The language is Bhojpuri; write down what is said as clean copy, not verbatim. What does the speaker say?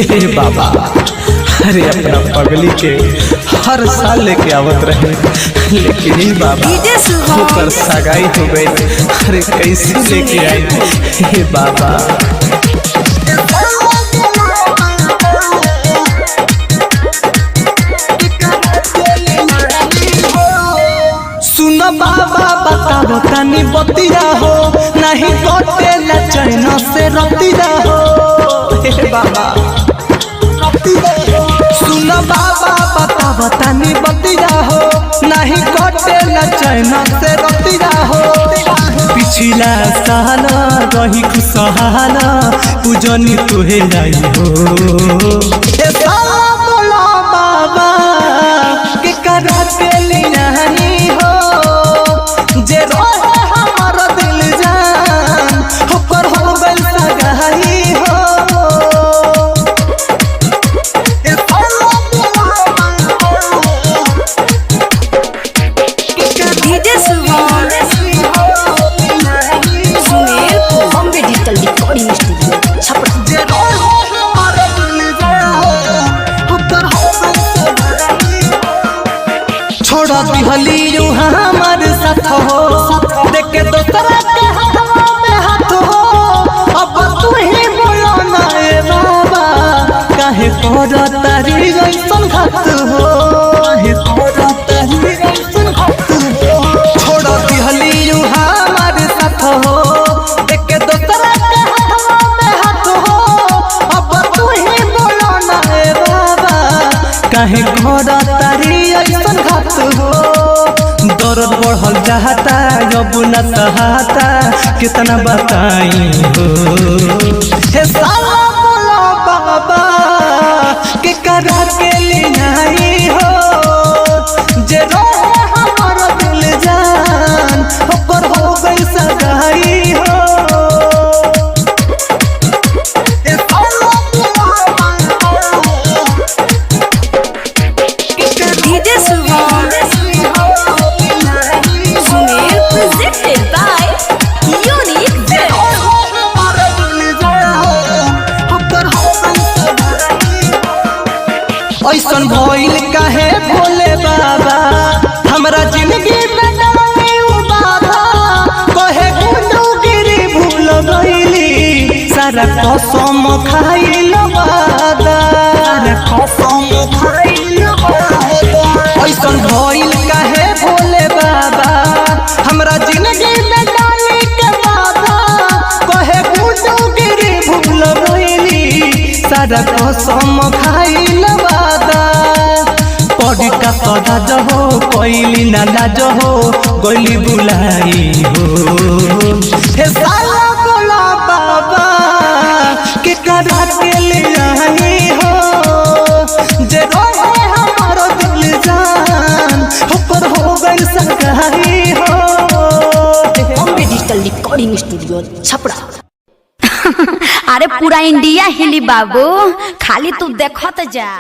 हे बाबा अरे अपना पगली के हर साल लेके आवत रहे, लेकिन हे बाबा होकर सगाई हो गई। अरे कैसे लेके आई हे बाबा। सुनो बाबा बताओ तनी बतिया हो, नहीं कटेला चैन से रतिया हो। हे बाबा सुनो बाबा बताओ तनी बतिया हो, नहीं कटेला चैन से रतिया हो। पिछला साल रही खुशहाल पूजनी तुहे लाई हो। ए साला बोला बाबा के करा के लियानी हो, जे रोहे हमार दिल जान होकर हो गइल सगाई हो। डीजे सुभान Sunil Bombay digital recording studio Chhapra. जे रोहे हमार दिल जान होकर हो गइल सगाई हो। छोड़ दिहली यू हमार साथ हो, देख के दोसरा के हाथवा में हाथ हो। अब तू ही बोलो ना ए बाबा काहे कर तारी ऐसन घात हो, काहे कर तारी ऐसन घात हो। छोड़ दिहली यू हमार साथ हो, देख के दोसरा के हाथवा में हाथ हो। अब तू ही बोलो ना ए बाबा काहे कर तारी ऐसन घात हो। दर्द बढ़ल चाहता जब न सहाता कितना बताई हो। हे साला बोला बाबा के करा के लियाई हो, जे रोहे हमार दिल जान होकर हो गई सगाई हो। हे साला डीजे सुभान सुनील प्रेजेंटेड बाय यूनिक ऐसन भइल काहे भोले बाबा हमरा जिंदगी में डाली बाधा। कहे गुंडगिरी भूल गइली सारा कसम खाइल वादा, सारा कसम खाइल वादा। ऐसन भइल काहे भोले बाबा हमरा जिंदगी में डाली के बाधा। कहे गुंडगिरी भूल गइली सारा कसम खाइल वादा। पड़ी का सदा जहो कोइली ना लाज हो गोली बुलाई हो। हे साला बोला बाबा के करा के लियाई हो, जे रोहे हमार दिल जान होकर हो गइल सगाई हो। Bombay digital recording studio Chhapra. अरे पूरा इंडिया हिली बाबू, खाली तू देखत जा।